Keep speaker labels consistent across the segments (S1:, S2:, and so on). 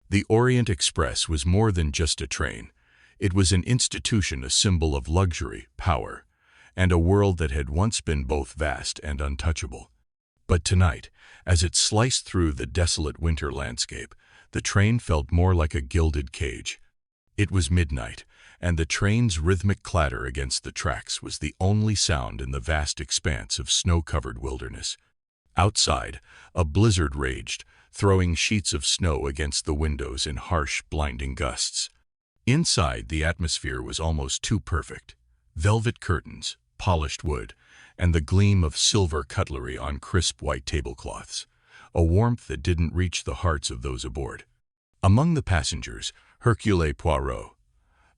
S1: The Orient Express was more than just a train. It was an institution, a symbol of luxury, power, and a world that had once been both vast and untouchable. But tonight, as it sliced through the desolate winter landscape, the train felt more like a gilded cage. It was midnight, and the train's rhythmic clatter against the tracks was the only sound in the vast expanse of snow-covered wilderness. Outside, a blizzard raged, throwing sheets of snow against the windows in harsh, blinding gusts. Inside, the atmosphere was almost too perfect. Velvet curtains, polished wood, and the gleam of silver cutlery on crisp white tablecloths, a warmth that didn't reach the hearts of those aboard. Among the passengers, Hercule Poirot,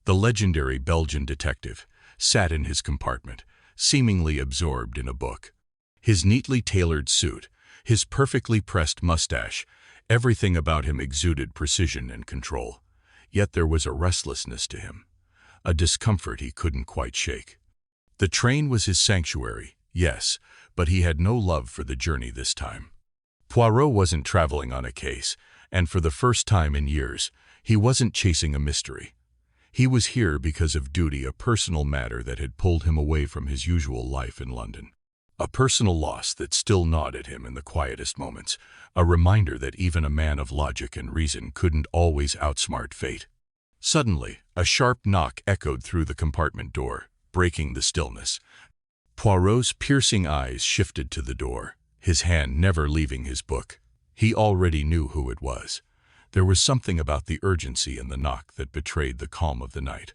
S1: the legendary Belgian detective, sat in his compartment, seemingly absorbed in a book. His neatly tailored suit, his perfectly pressed mustache, everything about him exuded precision and control. Yet there was a restlessness to him, a discomfort he couldn't quite shake. The train was his sanctuary, yes, but he had no love for the journey this time. Poirot wasn't traveling on a case, and for the first time in years, he wasn't chasing a mystery. He was here because of duty, a personal matter that had pulled him away from his usual life in London. A personal loss that still gnawed at him in the quietest moments, a reminder that even a man of logic and reason couldn't always outsmart fate. Suddenly, a sharp knock echoed through the compartment door, breaking the stillness. Poirot's piercing eyes shifted to the door, his hand never leaving his book. He already knew who it was. There was something about the urgency in the knock that betrayed the calm of the night.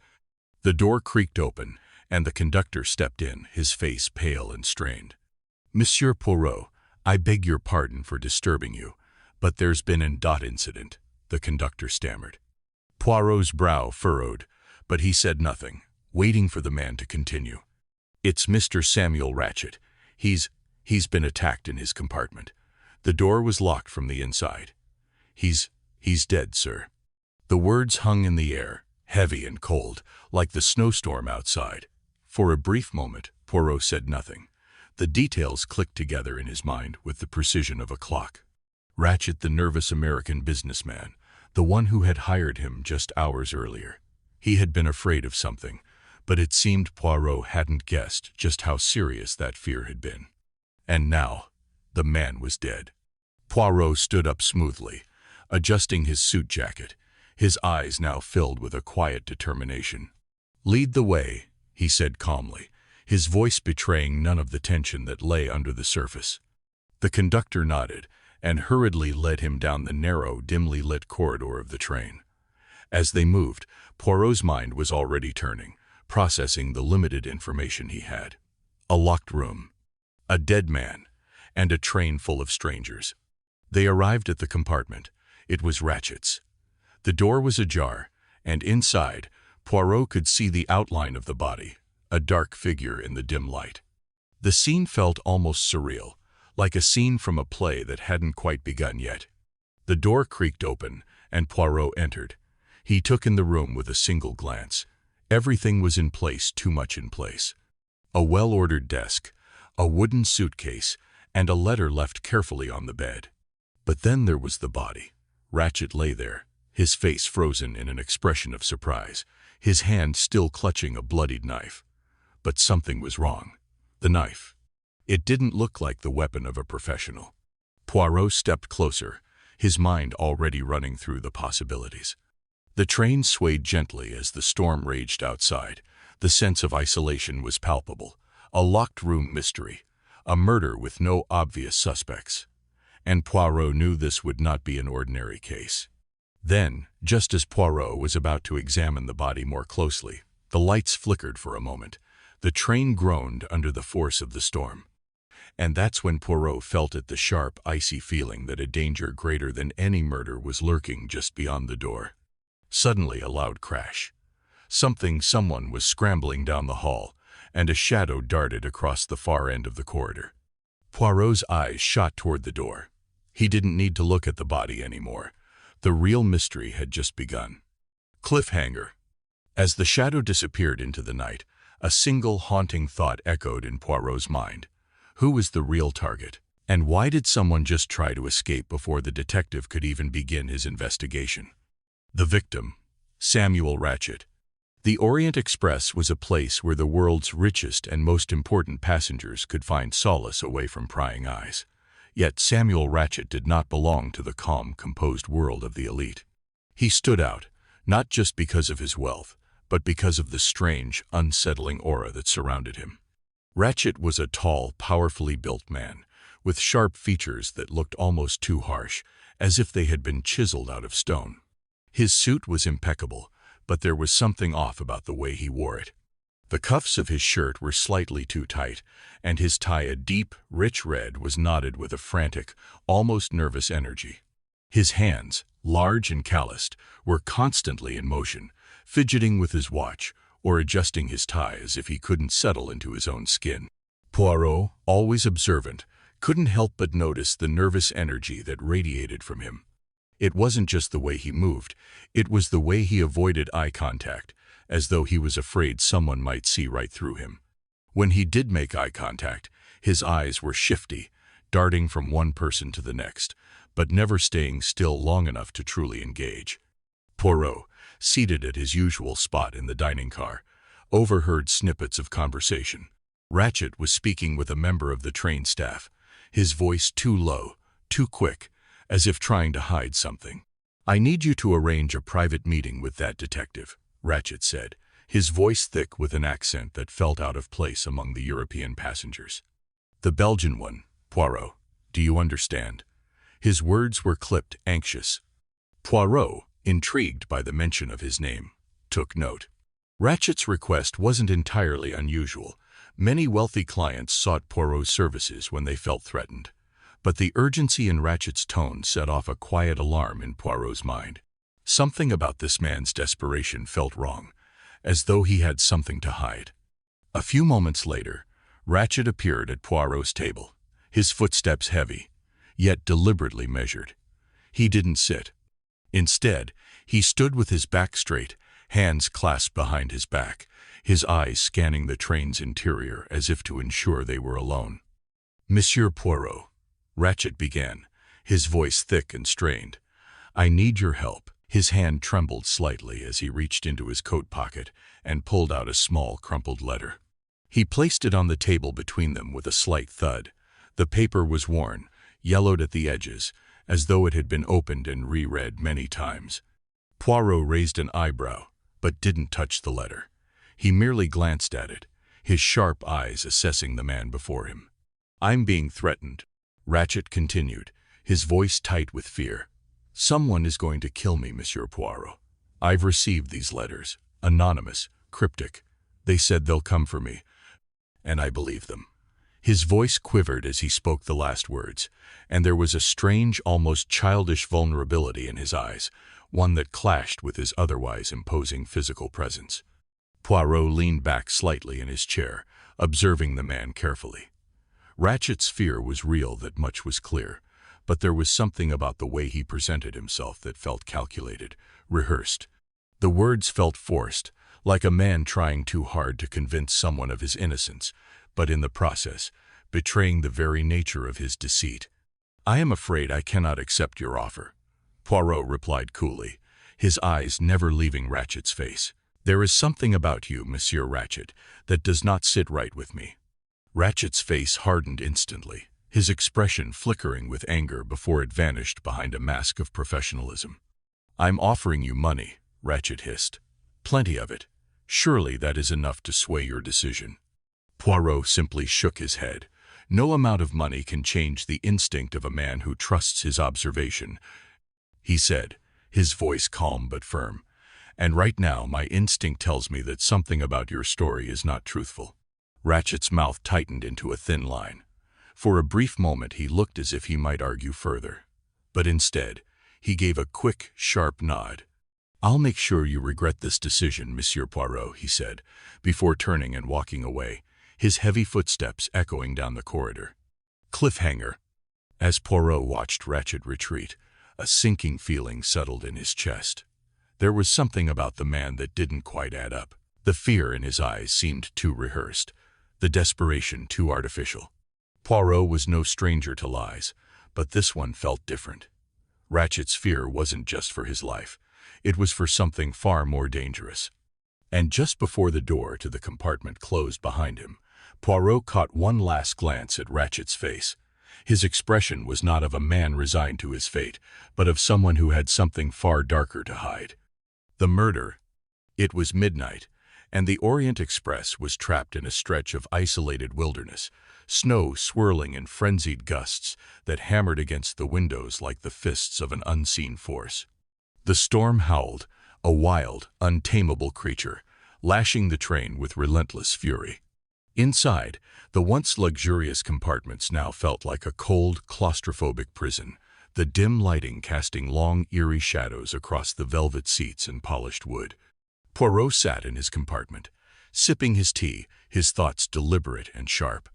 S1: The door creaked open, and the conductor stepped in, his face pale and strained. "Monsieur Poirot, I beg your pardon for disturbing you, but there's been an incident," the conductor stammered. Poirot's brow furrowed, but he said nothing, waiting for the man to continue. "It's Mr. Samuel Ratchet. He's been attacked in his compartment. The door was locked from the inside. He's dead, sir." The words hung in the air, heavy and cold, like the snowstorm outside. For a brief moment, Poirot said nothing. The details clicked together in his mind with the precision of a clock. Ratchet, the nervous American businessman, the one who had hired him just hours earlier. He had been afraid of something, but it seemed Poirot hadn't guessed just how serious that fear had been. And now, the man was dead. Poirot stood up smoothly, adjusting his suit jacket, his eyes now filled with a quiet determination. "Lead the way," he said calmly, his voice betraying none of the tension that lay under the surface. The conductor nodded and hurriedly led him down the narrow, dimly lit corridor of the train. As they moved, Poirot's mind was already turning, processing the limited information he had. A locked room, a dead man, and a train full of strangers. They arrived at the compartment. It was Ratchet's. The door was ajar, and inside, Poirot could see the outline of the body, a dark figure in the dim light. The scene felt almost surreal, like a scene from a play that hadn't quite begun yet. The door creaked open, and Poirot entered. He took in the room with a single glance. Everything was in place, too much in place. A well-ordered desk, a wooden suitcase, and a letter left carefully on the bed. But then there was the body. Ratchet lay there, his face frozen in an expression of surprise, his hand still clutching a bloodied knife. But something was wrong. The knife. It didn't look like the weapon of a professional. Poirot stepped closer, his mind already running through the possibilities. The train swayed gently as the storm raged outside. The sense of isolation was palpable. A locked room mystery. A murder with no obvious suspects. And Poirot knew this would not be an ordinary case. Then, just as Poirot was about to examine the body more closely, the lights flickered for a moment. The train groaned under the force of the storm. And that's when Poirot felt it, the sharp, icy feeling that a danger greater than any murder was lurking just beyond the door. Suddenly, a loud crash. Someone was scrambling down the hall, and a shadow darted across the far end of the corridor. Poirot's eyes shot toward the door. He didn't need to look at the body anymore. The real mystery had just begun. Cliffhanger. As the shadow disappeared into the night, a single haunting thought echoed in Poirot's mind. Who was the real target? And why did someone just try to escape before the detective could even begin his investigation? The victim, Samuel Ratchet. The Orient Express was a place where the world's richest and most important passengers could find solace away from prying eyes. Yet Samuel Ratchet did not belong to the calm, composed world of the elite. He stood out, not just because of his wealth, but because of the strange, unsettling aura that surrounded him. Ratchet was a tall, powerfully built man, with sharp features that looked almost too harsh, as if they had been chiseled out of stone. His suit was impeccable, but there was something off about the way he wore it. The cuffs of his shirt were slightly too tight, and his tie, a deep, rich red, was knotted with a frantic, almost nervous energy. His hands, large and calloused, were constantly in motion, fidgeting with his watch or adjusting his tie as if he couldn't settle into his own skin. Poirot, always observant, couldn't help but notice the nervous energy that radiated from him. It wasn't just the way he moved, it was the way he avoided eye contact, as though he was afraid someone might see right through him. When he did make eye contact, his eyes were shifty, darting from one person to the next, but never staying still long enough to truly engage. Poirot, seated at his usual spot in the dining car, overheard snippets of conversation. Ratchet was speaking with a member of the train staff, his voice too low, too quick, as if trying to hide something. "I need you to arrange a private meeting with that detective," Ratchet said, his voice thick with an accent that felt out of place among the European passengers. "The Belgian one, Poirot. Do you understand?" His words were clipped, anxious. Poirot, intrigued by the mention of his name, took note. Ratchet's request wasn't entirely unusual. Many wealthy clients sought Poirot's services when they felt threatened. But the urgency in Ratchet's tone set off a quiet alarm in Poirot's mind. Something about this man's desperation felt wrong, as though he had something to hide. A few moments later, Ratchet appeared at Poirot's table, his footsteps heavy, yet deliberately measured. He didn't sit. Instead, he stood with his back straight, hands clasped behind his back, his eyes scanning the train's interior as if to ensure they were alone. "Monsieur Poirot," Ratchet began, his voice thick and strained, "I need your help." His hand trembled slightly as he reached into his coat pocket and pulled out a small, crumpled letter. He placed it on the table between them with a slight thud. The paper was worn, yellowed at the edges, as though it had been opened and reread many times. Poirot raised an eyebrow, but didn't touch the letter. He merely glanced at it, his sharp eyes assessing the man before him. "I'm being threatened," Ratchet continued, his voice tight with fear. "Someone is going to kill me, Monsieur Poirot. I've received these letters, anonymous, cryptic. They said they'll come for me, and I believe them." His voice quivered as he spoke the last words, and there was a strange, almost childish vulnerability in his eyes, one that clashed with his otherwise imposing physical presence. Poirot leaned back slightly in his chair, observing the man carefully. Ratchet's fear was real, that much was clear, but there was something about the way he presented himself that felt calculated, rehearsed. The words felt forced, like a man trying too hard to convince someone of his innocence, but in the process, betraying the very nature of his deceit. "I am afraid I cannot accept your offer," Poirot replied coolly, his eyes never leaving Ratchet's face. "There is something about you, Monsieur Ratchet, that does not sit right with me." Ratchet's face hardened instantly, his expression flickering with anger before it vanished behind a mask of professionalism. "I'm offering you money," Ratchet hissed. "Plenty of it. Surely that is enough to sway your decision." Poirot simply shook his head. "No amount of money can change the instinct of a man who trusts his observation," he said, his voice calm but firm. "And right now my instinct tells me that something about your story is not truthful." Ratchet's mouth tightened into a thin line. For a brief moment he looked as if he might argue further. But instead, he gave a quick, sharp nod. "I'll make sure you regret this decision, Monsieur Poirot," he said, before turning and walking away, his heavy footsteps echoing down the corridor. Cliffhanger. As Poirot watched Ratchet retreat, a sinking feeling settled in his chest. There was something about the man that didn't quite add up. The fear in his eyes seemed too rehearsed, the desperation too artificial. Poirot was no stranger to lies, but this one felt different. Ratchet's fear wasn't just for his life. It was for something far more dangerous. And just before the door to the compartment closed behind him, Poirot caught one last glance at Ratchet's face. His expression was not of a man resigned to his fate, but of someone who had something far darker to hide. The murder. It was midnight, and the Orient Express was trapped in a stretch of isolated wilderness, snow swirling in frenzied gusts that hammered against the windows like the fists of an unseen force. The storm howled, a wild, untamable creature, lashing the train with relentless fury. Inside, the once luxurious compartments now felt like a cold, claustrophobic prison, the dim lighting casting long, eerie shadows across the velvet seats and polished wood. Poirot sat in his compartment, sipping his tea, his thoughts deliberate and sharp.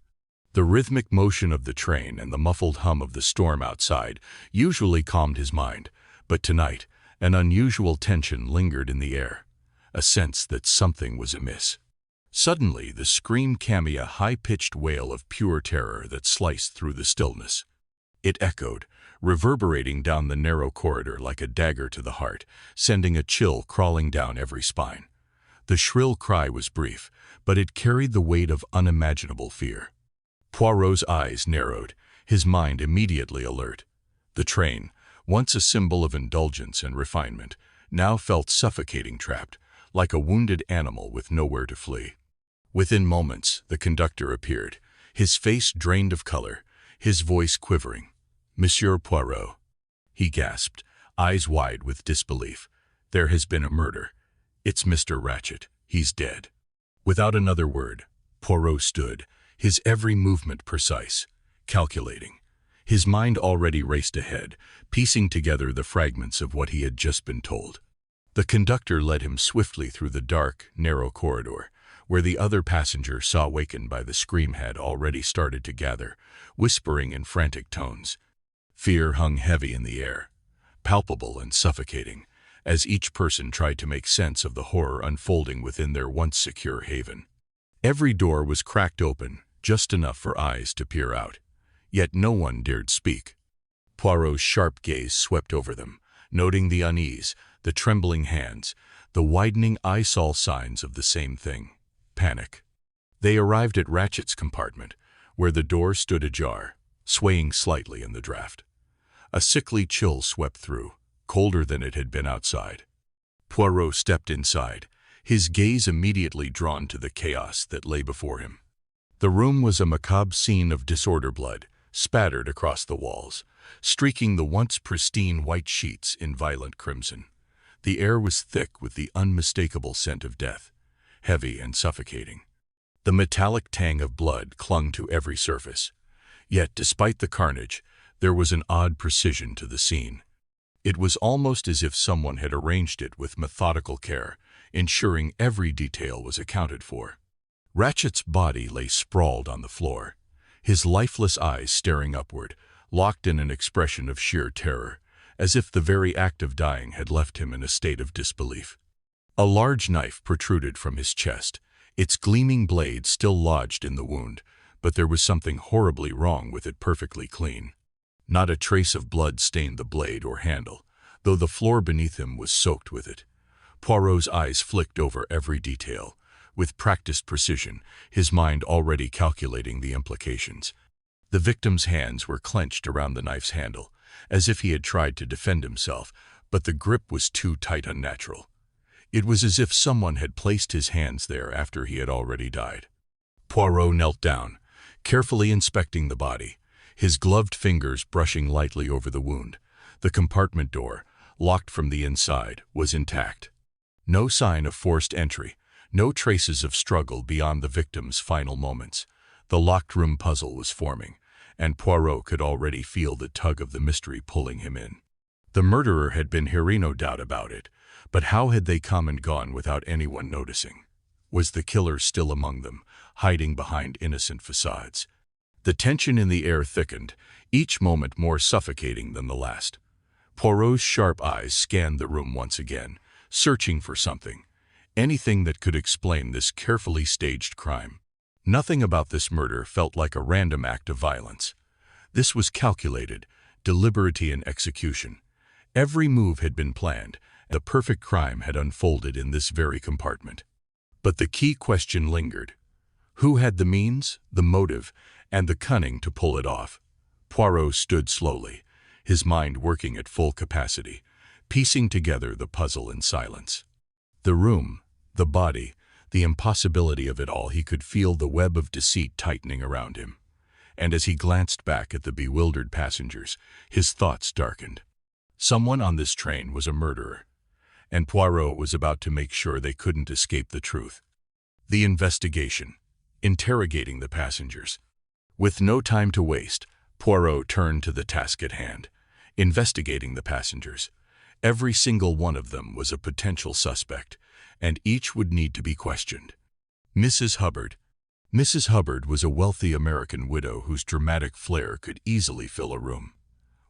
S1: The rhythmic motion of the train and the muffled hum of the storm outside usually calmed his mind, but tonight, an unusual tension lingered in the air, a sense that something was amiss. Suddenly, the scream came, a high-pitched wail of pure terror that sliced through the stillness. It echoed, reverberating down the narrow corridor like a dagger to the heart, sending a chill crawling down every spine. The shrill cry was brief, but it carried the weight of unimaginable fear. Poirot's eyes narrowed, his mind immediately alert. The train, once a symbol of indulgence and refinement, now felt suffocating, trapped, like a wounded animal with nowhere to flee. Within moments, the conductor appeared, his face drained of color, his voice quivering. "Monsieur Poirot," he gasped, eyes wide with disbelief. "There has been a murder. It's Mr. Ratchet. He's dead." Without another word, Poirot stood, his every movement precise, calculating. His mind already raced ahead, piecing together the fragments of what he had just been told. The conductor led him swiftly through the dark, narrow corridor, where the other passengers, awakened by the scream, had already started to gather, whispering in frantic tones. Fear hung heavy in the air, palpable and suffocating, as each person tried to make sense of the horror unfolding within their once secure haven. Every door was cracked open, just enough for eyes to peer out. Yet no one dared speak. Poirot's sharp gaze swept over them, noting the unease, the trembling hands, the widening eyes, all signs of the same thing: panic. They arrived at Ratchet's compartment, where the door stood ajar, swaying slightly in the draft. A sickly chill swept through, colder than it had been outside. Poirot stepped inside, his gaze immediately drawn to the chaos that lay before him. The room was a macabre scene of disorder, blood spattered across the walls, streaking the once pristine white sheets in violent crimson. The air was thick with the unmistakable scent of death, heavy and suffocating. The metallic tang of blood clung to every surface. Yet, despite the carnage, there was an odd precision to the scene. It was almost as if someone had arranged it with methodical care, ensuring every detail was accounted for. Ratchet's body lay sprawled on the floor, his lifeless eyes staring upward, locked in an expression of sheer terror, as if the very act of dying had left him in a state of disbelief. A large knife protruded from his chest, its gleaming blade still lodged in the wound, but there was something horribly wrong with it. Perfectly clean. Not a trace of blood stained the blade or handle, though the floor beneath him was soaked with it. Poirot's eyes flicked over every detail, with practiced precision, his mind already calculating the implications. The victim's hands were clenched around the knife's handle, as if he had tried to defend himself, but the grip was too tight, unnatural. It was as if someone had placed his hands there after he had already died. Poirot knelt down, carefully inspecting the body, his gloved fingers brushing lightly over the wound. The compartment door, locked from the inside, was intact. No sign of forced entry, no traces of struggle beyond the victim's final moments. The locked room puzzle was forming, and Poirot could already feel the tug of the mystery pulling him in. The murderer had been here, no doubt about it, but how had they come and gone without anyone noticing? Was the killer still among them, hiding behind innocent facades? The tension in the air thickened, each moment more suffocating than the last. Poirot's sharp eyes scanned the room once again, searching for something, anything that could explain this carefully staged crime. Nothing about this murder felt like a random act of violence. This was calculated, deliberate in execution. Every move had been planned, The perfect crime had unfolded in this very compartment. But the key question lingered. Who had the means, the motive, and the cunning to pull it off? Poirot stood slowly, his mind working at full capacity, piecing together the puzzle in silence. The room, the body, the impossibility of it all, he could feel the web of deceit tightening around him. And as he glanced back at the bewildered passengers, his thoughts darkened. Someone on this train was a murderer, and Poirot was about to make sure they couldn't escape the truth. The investigation, interrogating the passengers. With no time to waste, Poirot turned to the task at hand, investigating the passengers. Every single one of them was a potential suspect, and each would need to be questioned. Mrs. Hubbard. Mrs. Hubbard was a wealthy American widow whose dramatic flair could easily fill a room.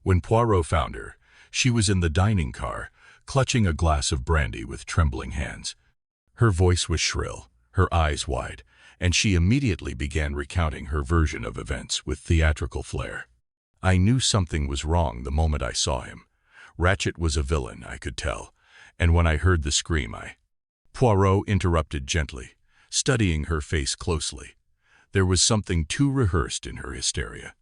S1: When Poirot found her, she was in the dining car, clutching a glass of brandy with trembling hands. Her voice was shrill, her eyes wide, and she immediately began recounting her version of events with theatrical flair. I knew something was wrong the moment I saw him. Ratchet was a villain, I could tell, and when I heard the scream Poirot interrupted gently, studying her face closely. There was something too rehearsed in her hysteria.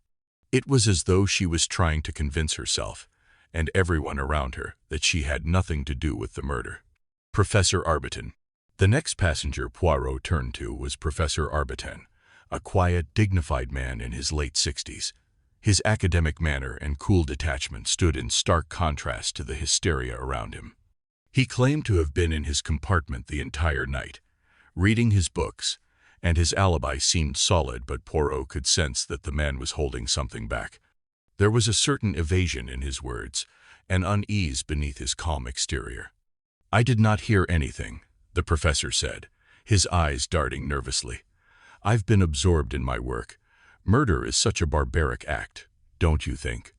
S1: It was as though she was trying to convince herself, and everyone around her, that she had nothing to do with the murder. Professor Arbuton. The next passenger Poirot turned to was Professor Arbuton, a quiet, dignified man in his late 60s. His academic manner and cool detachment stood in stark contrast to the hysteria around him. He claimed to have been in his compartment the entire night, reading his books, and his alibi seemed solid, but Poirot could sense that the man was holding something back. There was a certain evasion in his words, an unease beneath his calm exterior. I did not hear anything, the professor said, his eyes darting nervously. I've been absorbed in my work. Murder is such a barbaric act, don't you think?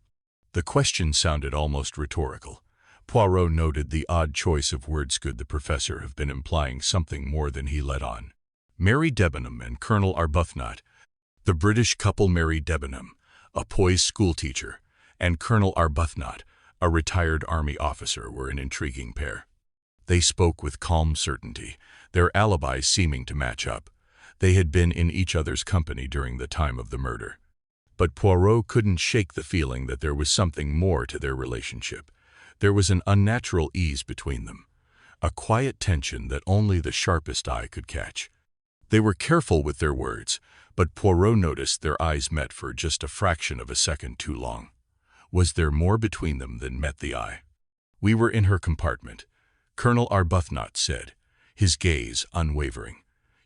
S1: The question sounded almost rhetorical. Poirot noted the odd choice of words. Could the professor have been implying something more than he let on? Mary Debenham and Colonel Arbuthnot. The British couple Mary Debenham, a poised schoolteacher, and Colonel Arbuthnot, a retired army officer, were an intriguing pair. They spoke with calm certainty, their alibis seeming to match up. They had been in each other's company during the time of the murder. But Poirot couldn't shake the feeling that there was something more to their relationship. There was an unnatural ease between them, a quiet tension that only the sharpest eye could catch. They were careful with their words, but Poirot noticed their eyes met for just a fraction of a second too long. Was there more between them than met the eye? We were in her compartment, Colonel Arbuthnot said, his gaze unwavering.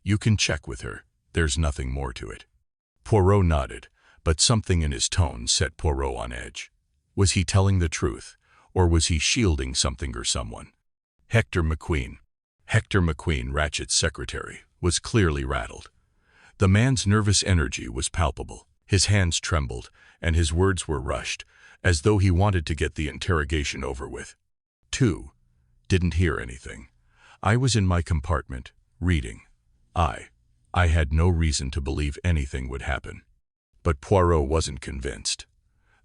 S1: You can check with her, there's nothing more to it. Poirot nodded, but something in his tone set Poirot on edge. Was he telling the truth, or was he shielding something or someone? Hector McQueen. Hector McQueen, Ratchet's secretary, was clearly rattled. The man's nervous energy was palpable. His hands trembled, and his words were rushed, as though he wanted to get the interrogation over with. 2. Didn't hear anything. I was in my compartment, reading. I had no reason to believe anything would happen. But Poirot wasn't convinced.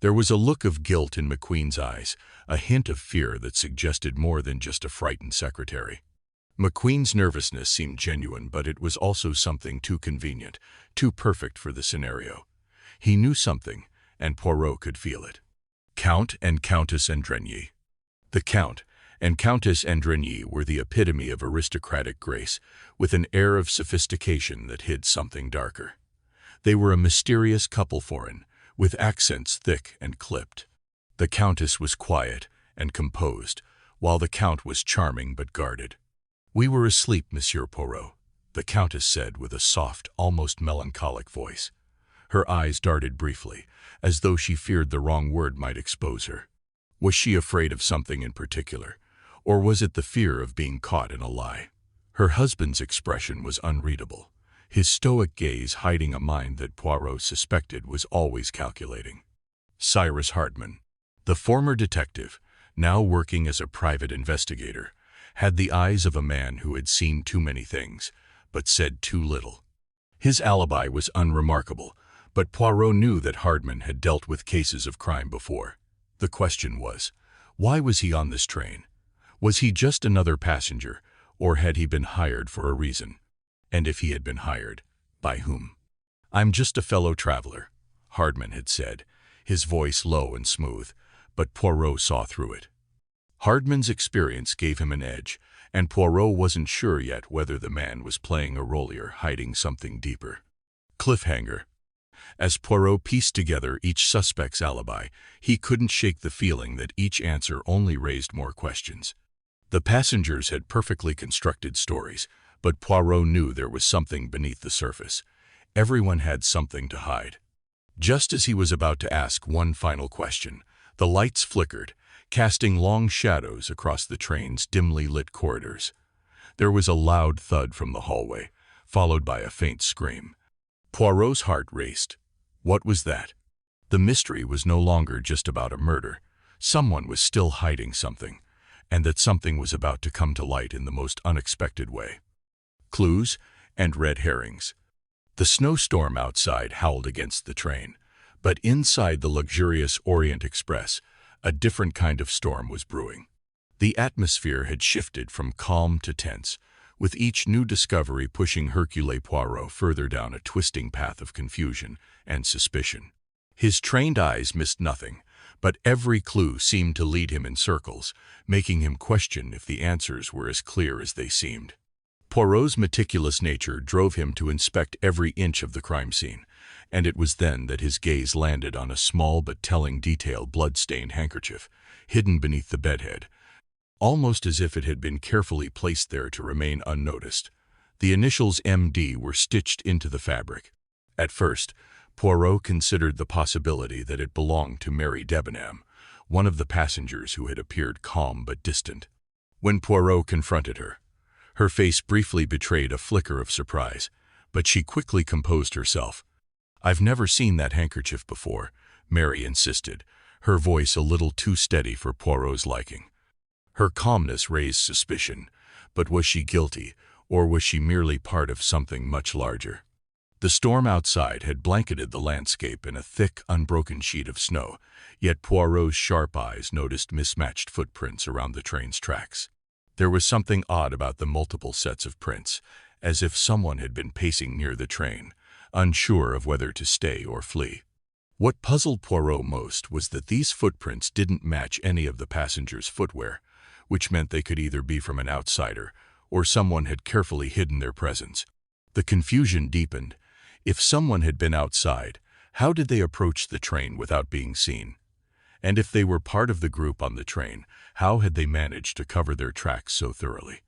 S1: There was a look of guilt in McQueen's eyes, a hint of fear that suggested more than just a frightened secretary. McQueen's nervousness seemed genuine, but it was also something too convenient, too perfect for the scenario. He knew something, and Poirot could feel it. Count and Countess Andrigny. The Count and Countess Andrigny were the epitome of aristocratic grace, with an air of sophistication that hid something darker. They were a mysterious couple, foreign, with accents thick and clipped. The Countess was quiet and composed, while the Count was charming but guarded. We were asleep, Monsieur Poirot, the Countess said with a soft, almost melancholic voice. Her eyes darted briefly, as though she feared the wrong word might expose her. Was she afraid of something in particular, or was it the fear of being caught in a lie? Her husband's expression was unreadable, his stoic gaze hiding a mind that Poirot suspected was always calculating. Cyrus Hardman, the former detective, now working as a private investigator, had the eyes of a man who had seen too many things, but said too little. His alibi was unremarkable, but Poirot knew that Hardman had dealt with cases of crime before. The question was, why was he on this train? Was he just another passenger, or had he been hired for a reason? And if he had been hired, by whom? "I'm just a fellow traveler," Hardman had said, his voice low and smooth, but Poirot saw through it. Hardman's experience gave him an edge, and Poirot wasn't sure yet whether the man was playing a role or hiding something deeper. Cliffhanger. As Poirot pieced together each suspect's alibi, he couldn't shake the feeling that each answer only raised more questions. The passengers had perfectly constructed stories, but Poirot knew there was something beneath the surface. Everyone had something to hide. Just as he was about to ask one final question, the lights flickered, casting long shadows across the train's dimly lit corridors. There was a loud thud from the hallway, followed by a faint scream. Poirot's heart raced. What was that? The mystery was no longer just about a murder. Someone was still hiding something, and that something was about to come to light in the most unexpected way. Clues and red herrings. The snowstorm outside howled against the train, but inside the luxurious Orient Express, a different kind of storm was brewing. The atmosphere had shifted from calm to tense, with each new discovery pushing Hercule Poirot further down a twisting path of confusion and suspicion. His trained eyes missed nothing, but every clue seemed to lead him in circles, making him question if the answers were as clear as they seemed. Poirot's meticulous nature drove him to inspect every inch of the crime scene, and it was then that his gaze landed on a small but telling detail: blood-stained handkerchief, hidden beneath the bedhead, almost as if it had been carefully placed there to remain unnoticed. The initials MD were stitched into the fabric. At first, Poirot considered the possibility that it belonged to Mary Debenham, one of the passengers who had appeared calm but distant. When Poirot confronted her, her face briefly betrayed a flicker of surprise, but she quickly composed herself. "I've never seen that handkerchief before," Mary insisted, her voice a little too steady for Poirot's liking. Her calmness raised suspicion, but was she guilty, or was she merely part of something much larger? The storm outside had blanketed the landscape in a thick, unbroken sheet of snow, yet Poirot's sharp eyes noticed mismatched footprints around the train's tracks. There was something odd about the multiple sets of prints, as if someone had been pacing near the train, unsure of whether to stay or flee. What puzzled Poirot most was that these footprints didn't match any of the passengers' footwear, which meant they could either be from an outsider or someone had carefully hidden their presence. The confusion deepened. If someone had been outside, how did they approach the train without being seen? And if they were part of the group on the train, how had they managed to cover their tracks so thoroughly?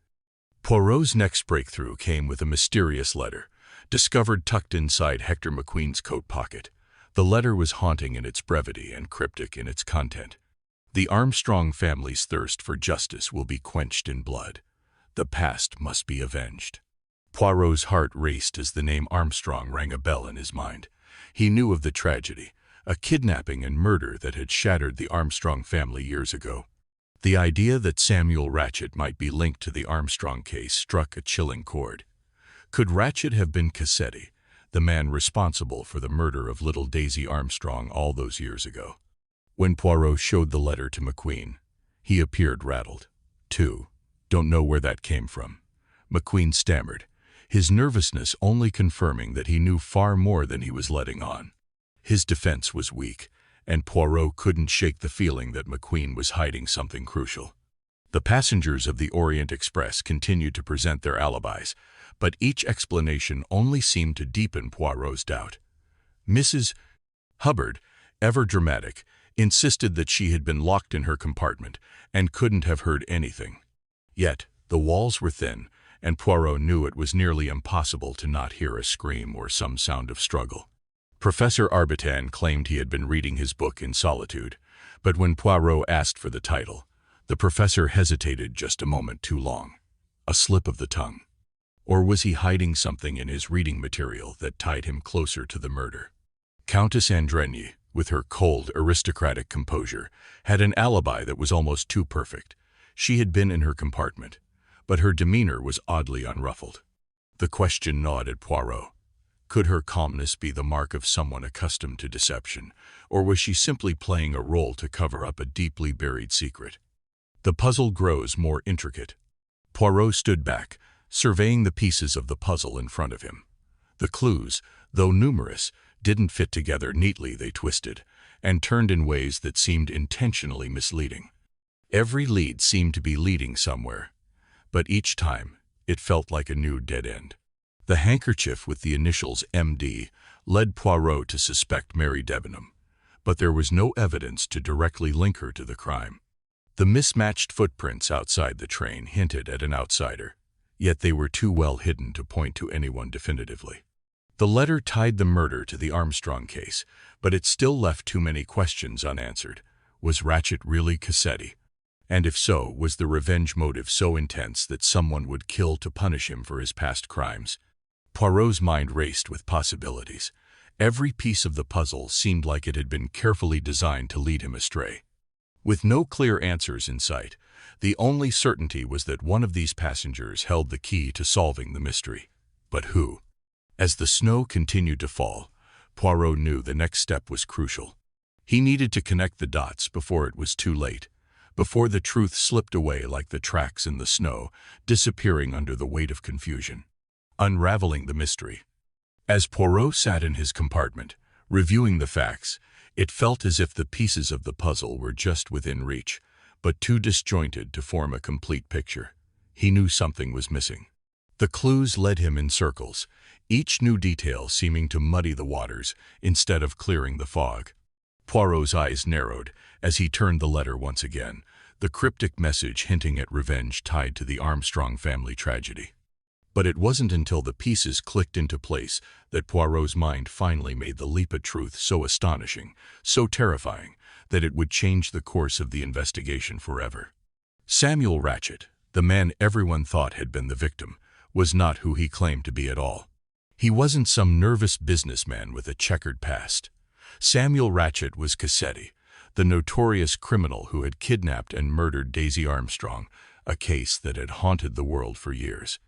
S1: Poirot's next breakthrough came with a mysterious letter, discovered tucked inside Hector McQueen's coat pocket. The letter was haunting in its brevity and cryptic in its content. "The Armstrong family's thirst for justice will be quenched in blood. The past must be avenged." Poirot's heart raced as the name Armstrong rang a bell in his mind. He knew of the tragedy, a kidnapping and murder that had shattered the Armstrong family years ago. The idea that Samuel Ratchet might be linked to the Armstrong case struck a chilling chord. Could Ratchet have been Cassetti, the man responsible for the murder of little Daisy Armstrong all those years ago? When Poirot showed the letter to McQueen, he appeared rattled. Don't know where that came from," McQueen stammered, his nervousness only confirming that he knew far more than he was letting on. His defense was weak, and Poirot couldn't shake the feeling that McQueen was hiding something crucial. The passengers of the Orient Express continued to present their alibis, but each explanation only seemed to deepen Poirot's doubt. Mrs. Hubbard, ever dramatic, insisted that she had been locked in her compartment and couldn't have heard anything. Yet, the walls were thin, and Poirot knew it was nearly impossible to not hear a scream or some sound of struggle. Professor Arbitan claimed he had been reading his book in solitude, but when Poirot asked for the title, the professor hesitated just a moment too long. A slip of the tongue. Or was he hiding something in his reading material that tied him closer to the murder? Countess Andrigny, with her cold, aristocratic composure, had an alibi that was almost too perfect. She had been in her compartment, but her demeanor was oddly unruffled. The question gnawed at Poirot. Could her calmness be the mark of someone accustomed to deception, or was she simply playing a role to cover up a deeply buried secret? The puzzle grows more intricate. Poirot stood back, surveying the pieces of the puzzle in front of him. The clues, though numerous, didn't fit together neatly. They twisted and turned in ways that seemed intentionally misleading. Every lead seemed to be leading somewhere, but each time it felt like a new dead end. The handkerchief with the initials MD led Poirot to suspect Mary Debenham, but there was no evidence to directly link her to the crime. The mismatched footprints outside the train hinted at an outsider, yet they were too well hidden to point to anyone definitively. The letter tied the murder to the Armstrong case, but it still left too many questions unanswered. Was Ratchet really Cassetti? And if so, was the revenge motive so intense that someone would kill to punish him for his past crimes? Poirot's mind raced with possibilities. Every piece of the puzzle seemed like it had been carefully designed to lead him astray. With no clear answers in sight, the only certainty was that one of these passengers held the key to solving the mystery. But who? As the snow continued to fall, Poirot knew the next step was crucial. He needed to connect the dots before it was too late, before the truth slipped away like the tracks in the snow, disappearing under the weight of confusion. Unraveling the mystery. As Poirot sat in his compartment, reviewing the facts, it felt as if the pieces of the puzzle were just within reach, but too disjointed to form a complete picture. He knew something was missing. The clues led him in circles, each new detail seeming to muddy the waters instead of clearing the fog. Poirot's eyes narrowed as he turned the letter once again, the cryptic message hinting at revenge tied to the Armstrong family tragedy. But it wasn't until the pieces clicked into place that Poirot's mind finally made the leap of truth so astonishing, so terrifying, that it would change the course of the investigation forever. Samuel Ratchet, the man everyone thought had been the victim, was not who he claimed to be at all. He wasn't some nervous businessman with a checkered past. Samuel Ratchet was Cassetti, the notorious criminal who had kidnapped and murdered Daisy Armstrong, a case that had haunted the world for years.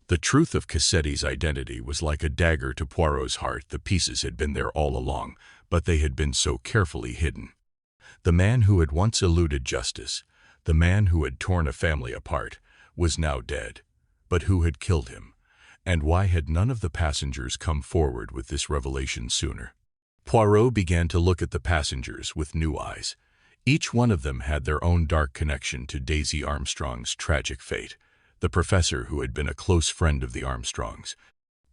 S1: The truth of Cassetti's identity was like a dagger to Poirot's heart. The pieces had been there all along, but they had been so carefully hidden. The man who had once eluded justice, the man who had torn a family apart, was now dead. But who had killed him? And why had none of the passengers come forward with this revelation sooner? Poirot began to look at the passengers with new eyes. Each one of them had their own dark connection to Daisy Armstrong's tragic fate. The professor who had been a close friend of the Armstrongs,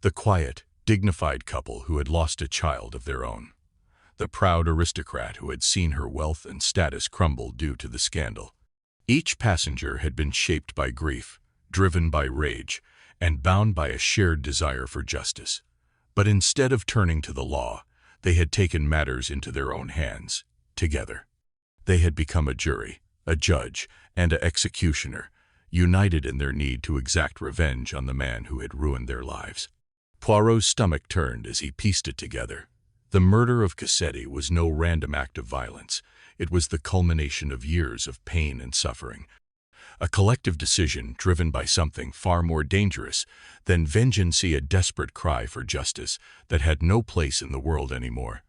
S1: the quiet, dignified couple who had lost a child of their own, the proud aristocrat who had seen her wealth and status crumble due to the scandal. Each passenger had been shaped by grief, driven by rage, and bound by a shared desire for justice. But instead of turning to the law, they had taken matters into their own hands, together. They had become a jury, a judge, and an executioner, united in their need to exact revenge on the man who had ruined their lives. Poirot's stomach turned as he pieced it together. The murder of Cassetti was no random act of violence. It was the culmination of years of pain and suffering. A collective decision driven by something far more dangerous than vengeance, a desperate cry for justice that had no place in the world anymore.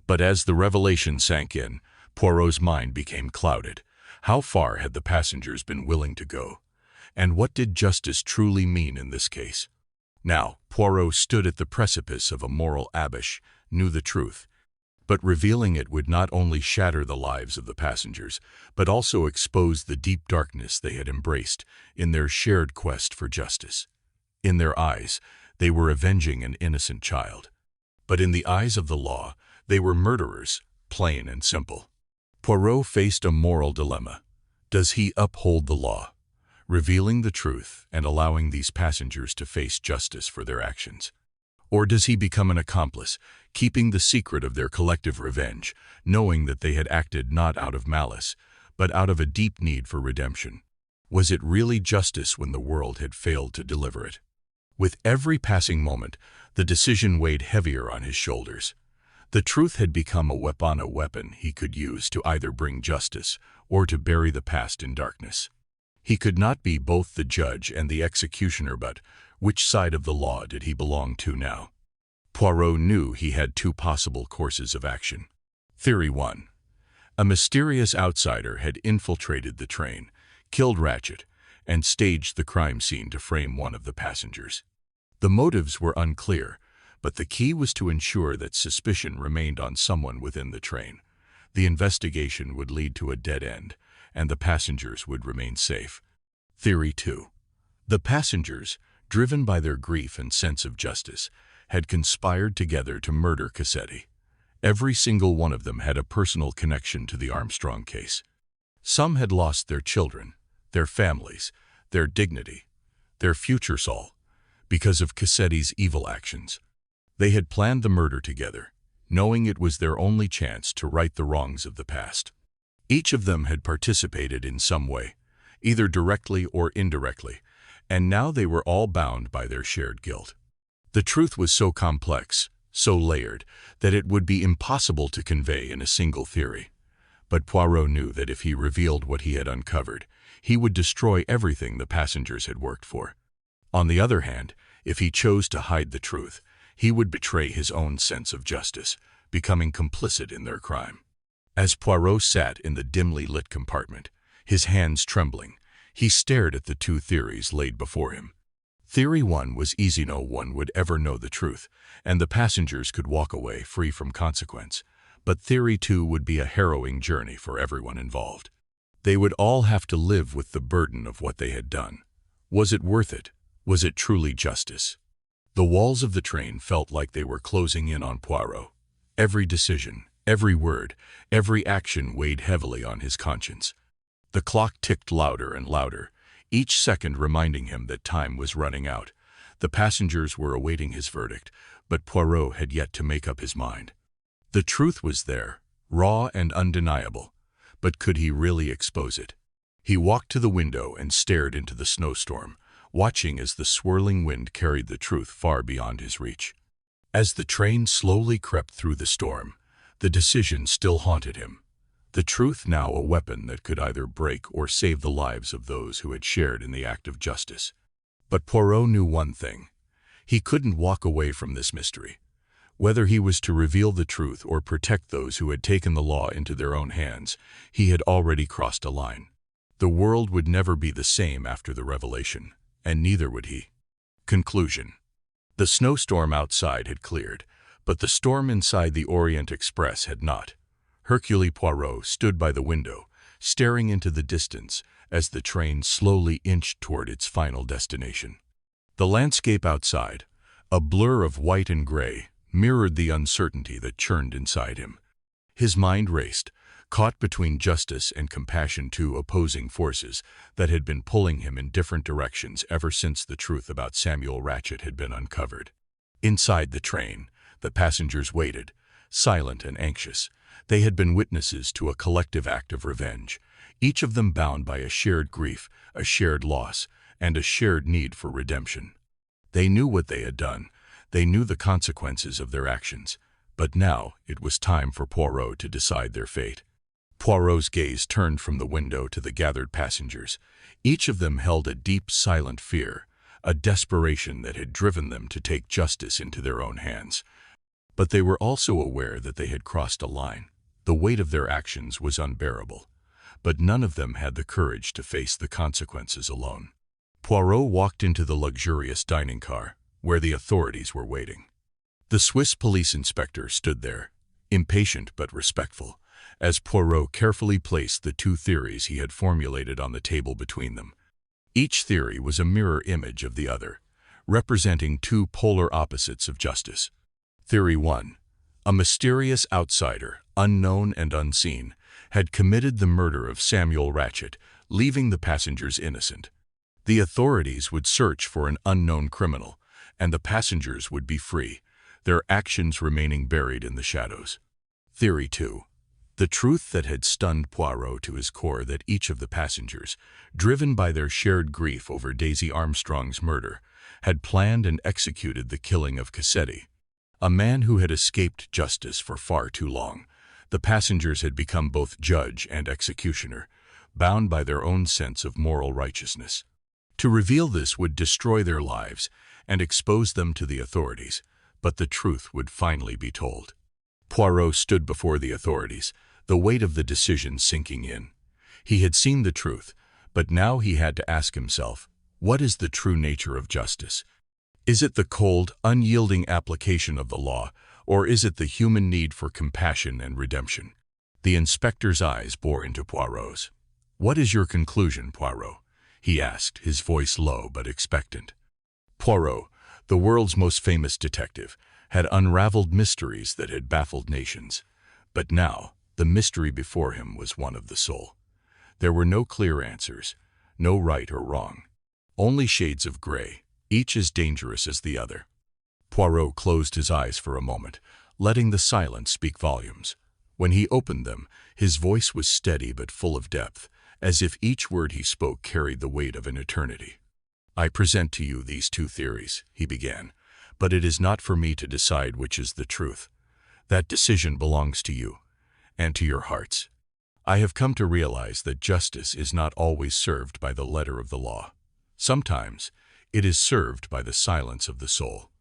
S1: But as the revelation sank in, Poirot's mind became clouded. How far had the passengers been willing to go? And what did justice truly mean in this case? Now, Poirot stood at the precipice of a moral abyss, knew the truth. But revealing it would not only shatter the lives of the passengers, but also expose the deep darkness they had embraced in their shared quest for justice. In their eyes, they were avenging an innocent child. But in the eyes of the law, they were murderers, plain and simple. Poirot faced a moral dilemma. Does he uphold the law, revealing the truth and allowing these passengers to face justice for their actions? Or does he become an accomplice, keeping the secret of their collective revenge, knowing that they had acted not out of malice, but out of a deep need for redemption? Was it really justice when the world had failed to deliver it? With every passing moment, the decision weighed heavier on his shoulders. The truth had become a weapon he could use to either bring justice or to bury the past in darkness. He could not be both the judge and the executioner, but which side of the law did he belong to now? Poirot knew he had two possible courses of action. Theory 1. A mysterious outsider had infiltrated the train, killed Ratchet, and staged the crime scene to frame one of the passengers. The motives were unclear, but the key was to ensure that suspicion remained on someone within the train. The investigation would lead to a dead end, and the passengers would remain safe. Theory 2. The passengers, driven by their grief and sense of justice, had conspired together to murder Cassetti. Every single one of them had a personal connection to the Armstrong case. Some had lost their children, their families, their dignity, their future soul, because of Cassetti's evil actions. They had planned the murder together, knowing it was their only chance to right the wrongs of the past. Each of them had participated in some way, either directly or indirectly, and now they were all bound by their shared guilt. The truth was so complex, so layered, that it would be impossible to convey in a single theory. But Poirot knew that if he revealed what he had uncovered, he would destroy everything the passengers had worked for. On the other hand, if he chose to hide the truth, he would betray his own sense of justice, becoming complicit in their crime. As Poirot sat in the dimly lit compartment, his hands trembling, he stared at the two theories laid before him. Theory 1 was easy: no one would ever know the truth, and the passengers could walk away free from consequence. But Theory 2 would be a harrowing journey for everyone involved. They would all have to live with the burden of what they had done. Was it worth it? Was it truly justice? The walls of the train felt like they were closing in on Poirot. Every decision, every word, every action weighed heavily on his conscience. The clock ticked louder and louder, each second reminding him that time was running out. The passengers were awaiting his verdict, but Poirot had yet to make up his mind. The truth was there, raw and undeniable, but could he really expose it? He walked to the window and stared into the snowstorm, watching as the swirling wind carried the truth far beyond his reach. As the train slowly crept through the storm, the decision still haunted him. The truth now a weapon that could either break or save the lives of those who had shared in the act of justice. But Poirot knew one thing. He couldn't walk away from this mystery. Whether he was to reveal the truth or protect those who had taken the law into their own hands, he had already crossed a line. The world would never be the same after the revelation, and neither would he. Conclusion. The snowstorm outside had cleared, but the storm inside the Orient Express had not. Hercule Poirot stood by the window, staring into the distance as the train slowly inched toward its final destination. The landscape outside, a blur of white and gray, mirrored the uncertainty that churned inside him. His mind raced, caught between justice and compassion, two opposing forces that had been pulling him in different directions ever since the truth about Samuel Ratchet had been uncovered. Inside the train, the passengers waited, silent and anxious. They had been witnesses to a collective act of revenge, each of them bound by a shared grief, a shared loss, and a shared need for redemption. They knew what they had done. They knew the consequences of their actions. But now it was time for Poirot to decide their fate. Poirot's gaze turned from the window to the gathered passengers. Each of them held a deep, silent fear, a desperation that had driven them to take justice into their own hands. But they were also aware that they had crossed a line. The weight of their actions was unbearable, but none of them had the courage to face the consequences alone. Poirot walked into the luxurious dining car, where the authorities were waiting. The Swiss police inspector stood there, impatient but respectful, as Poirot carefully placed the two theories he had formulated on the table between them. Each theory was a mirror image of the other, representing two polar opposites of justice. Theory 1. A mysterious outsider, unknown and unseen, had committed the murder of Samuel Ratchet, leaving the passengers innocent. The authorities would search for an unknown criminal, and the passengers would be free, their actions remaining buried in the shadows. Theory 2. The truth that had stunned Poirot to his core, that each of the passengers, driven by their shared grief over Daisy Armstrong's murder, had planned and executed the killing of Cassetti, a man who had escaped justice for far too long. The passengers had become both judge and executioner, bound by their own sense of moral righteousness. To reveal this would destroy their lives and expose them to the authorities, but the truth would finally be told. Poirot stood before the authorities, the weight of the decision sinking in. He had seen the truth, But now he had to ask himself, what is the true nature of justice? Is it the cold, unyielding application of the law, or is it the human need for compassion and redemption? The inspector's eyes bore into Poirot's. "What is your conclusion, Poirot?" he asked, his voice low but expectant. Poirot, the world's most famous detective, had unraveled mysteries that had baffled nations. But now, the mystery before him was one of the soul. There were no clear answers, no right or wrong. Only shades of gray, each as dangerous as the other. Poirot closed his eyes for a moment, letting the silence speak volumes. When he opened them, his voice was steady but full of depth, as if each word he spoke carried the weight of an eternity. "I present to you these two theories," he began, "but it is not for me to decide which is the truth. That decision belongs to you, and to your hearts. I have come to realize that justice is not always served by the letter of the law. Sometimes, it is served by the silence of the soul."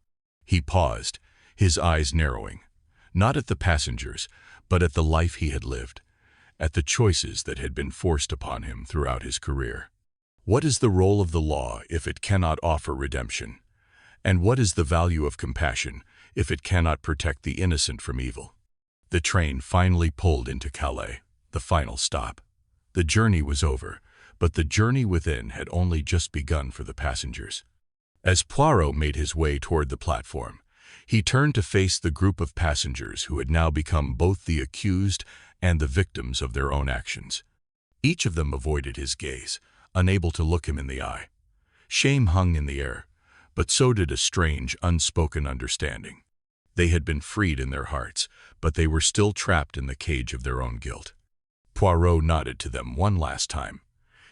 S1: He paused, his eyes narrowing, not at the passengers, but at the life he had lived, at the choices that had been forced upon him throughout his career. What is the role of the law if it cannot offer redemption? And what is the value of compassion if it cannot protect the innocent from evil? The train finally pulled into Calais, the final stop. The journey was over, but the journey within had only just begun for the passengers. As Poirot made his way toward the platform, he turned to face the group of passengers who had now become both the accused and the victims of their own actions. Each of them avoided his gaze, unable to look him in the eye. Shame hung in the air, but so did a strange, unspoken understanding. They had been freed in their hearts, but they were still trapped in the cage of their own guilt. Poirot nodded to them one last time,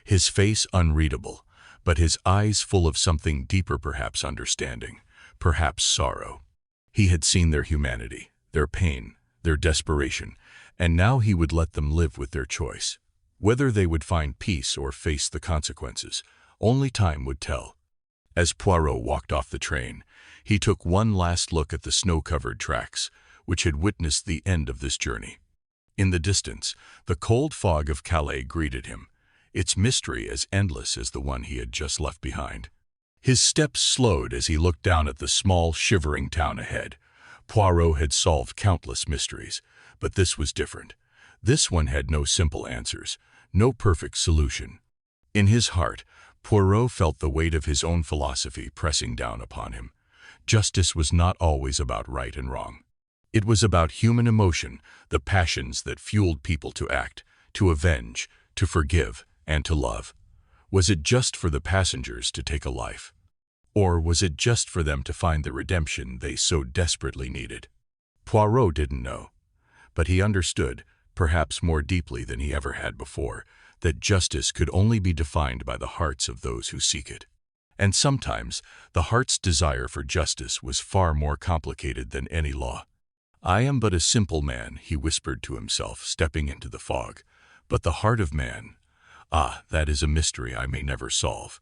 S1: his face unreadable, but his eyes full of something deeper, perhaps understanding, perhaps sorrow. He had seen their humanity, their pain, their desperation, and now he would let them live with their choice. Whether they would find peace or face the consequences, only time would tell. As Poirot walked off the train, he took one last look at the snow-covered tracks, which had witnessed the end of this journey. In the distance, the cold fog of Calais greeted him, its mystery as endless as the one he had just left behind. His steps slowed as he looked down at the small, shivering town ahead. Poirot had solved countless mysteries, but this was different. This one had no simple answers, no perfect solution. In his heart, Poirot felt the weight of his own philosophy pressing down upon him. Justice was not always about right and wrong. It was about human emotion, the passions that fueled people to act, to avenge, to forgive, and to love. Was it just for the passengers to take a life? Or was it just for them to find the redemption they so desperately needed? Poirot didn't know, but he understood, perhaps more deeply than he ever had before, that justice could only be defined by the hearts of those who seek it. And sometimes, the heart's desire for justice was far more complicated than any law. "I am but a simple man," he whispered to himself, stepping into the fog. "But the heart of man, that is a mystery I may never solve."